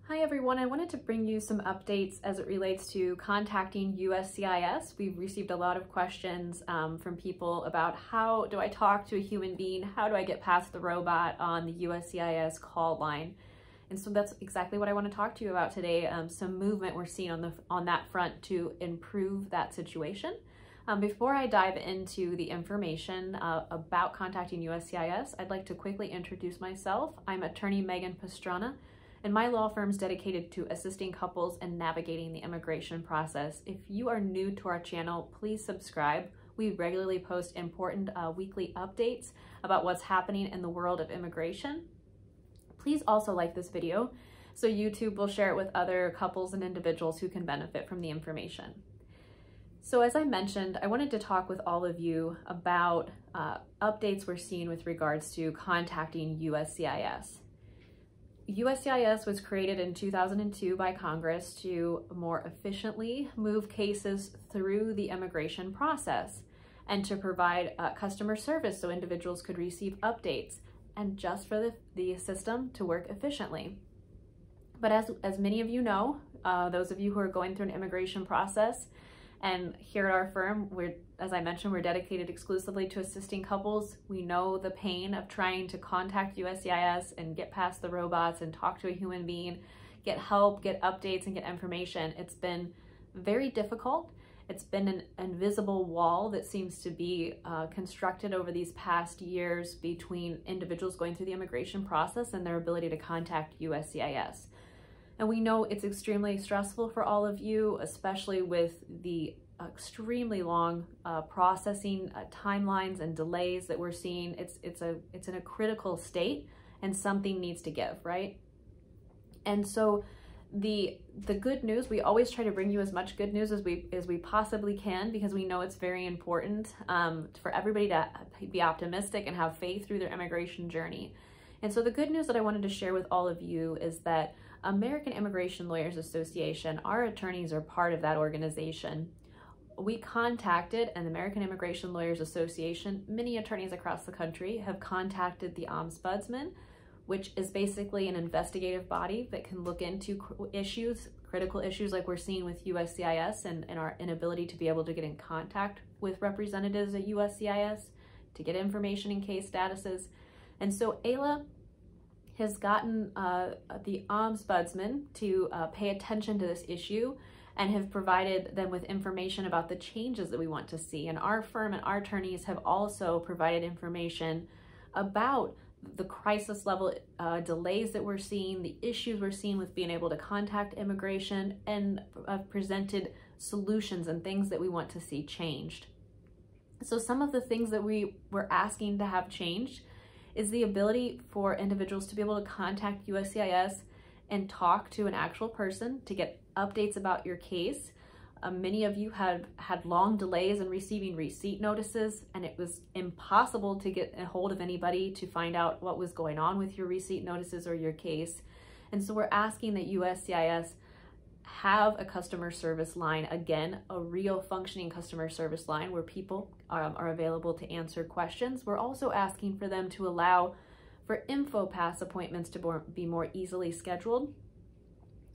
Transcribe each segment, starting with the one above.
Hi everyone, I wanted to bring you some updates as it relates to contacting USCIS. We've received a lot of questions from people about how do I talk to a human being, how do I get past the robot on the USCIS call line. And so that's exactly what I want to talk to you about today, some movement we're seeing on that front to improve that situation. Before I dive into the information about contacting USCIS, I'd like to quickly introduce myself. I'm attorney Megan Pastrana, and my law firm is dedicated to assisting couples in navigating the immigration process. If you are new to our channel, please subscribe. We regularly post important weekly updates about what's happening in the world of immigration. Please also like this video so YouTube will share it with other couples and individuals who can benefit from the information. So as I mentioned, I wanted to talk with all of you about updates we're seeing with regards to contacting USCIS. USCIS was created in 2002 by Congress to more efficiently move cases through the immigration process and to provide customer service so individuals could receive updates and just for the system to work efficiently. But as many of you know, those of you who are going through an immigration process, and here at our firm, as I mentioned, we're dedicated exclusively to assisting couples. We know the pain of trying to contact USCIS and get past the robots and talk to a human being, get help, get updates, and get information. It's been very difficult. It's been an invisible wall that seems to be constructed over these past years between individuals going through the immigration process and their ability to contact USCIS. And we know it's extremely stressful for all of you, especially with the extremely long processing timelines and delays that we're seeing. It's in a critical state and something needs to give, right? And so the good news, we always try to bring you as much good news as we possibly can, because we know it's very important for everybody to be optimistic and have faith through their immigration journey. And so the good news that I wanted to share with all of you is that American Immigration Lawyers Association, our attorneys are part of that organization. We contacted an American Immigration Lawyers Association. Many attorneys across the country have contacted the Ombudsman, which is basically an investigative body that can look into critical issues like we're seeing with USCIS and our inability to be able to get in contact with representatives at USCIS to get information in case statuses. And so AILA has gotten the Ombudsman to pay attention to this issue and have provided them with information about the changes that we want to see. And our firm and our attorneys have also provided information about the crisis level delays that we're seeing, the issues we're seeing with being able to contact immigration, and presented solutions and things that we want to see changed. So some of the things that we were asking to have changed is the ability for individuals to be able to contact USCIS and talk to an actual person to get updates about your case. Many of you had long delays in receiving receipt notices, and it was impossible to get a hold of anybody to find out what was going on with your receipt notices or your case. And so we're asking that USCIS have a customer service line, again, a real functioning customer service line where people are available to answer questions. We're also asking for them to allow for InfoPass appointments to be more easily scheduled.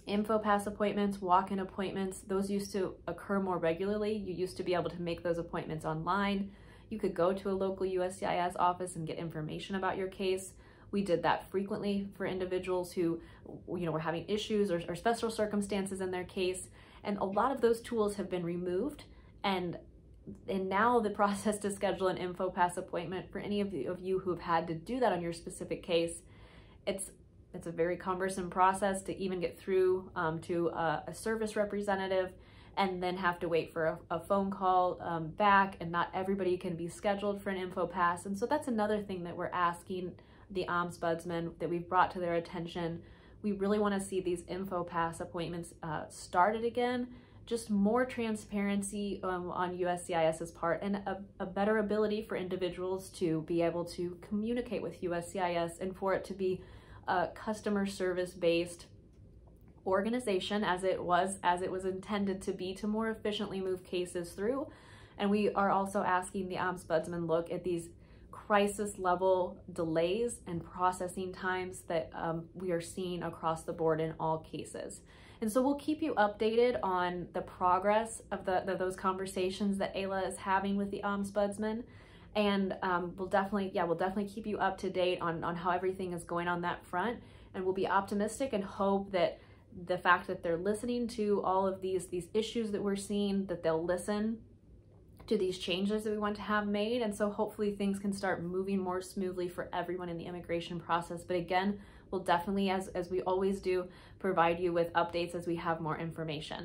InfoPass appointments, walk-in appointments, those used to occur more regularly. You used to be able to make those appointments online. You could go to a local USCIS office and get information about your case. We did that frequently for individuals who, were having issues or special circumstances in their case. And a lot of those tools have been removed. And now the process to schedule an InfoPass appointment for any of you who have had to do that on your specific case, it's a very cumbersome process to even get through to a service representative and then have to wait for a phone call back, and not everybody can be scheduled for an InfoPass. And so that's another thing that we're asking the Ombudsman that we've brought to their attention. We really want to see these InfoPass appointments started again, just more transparency on USCIS's part, and a better ability for individuals to be able to communicate with USCIS and for it to be a customer service based organization as it was intended to be, to more efficiently move cases through. And we are also asking the Ombudsman look at these crisis level delays and processing times that we are seeing across the board in all cases. And so we'll keep you updated on the progress of those conversations that Ayla is having with the ombudsman. And we'll definitely keep you up to date on how everything is going on that front. And we'll be optimistic and hope that the fact that they're listening to all of these issues that we're seeing, that they'll listen to these changes that we want to have made. And so hopefully things can start moving more smoothly for everyone in the immigration process. But again, we'll definitely, as we always do, provide you with updates as we have more information.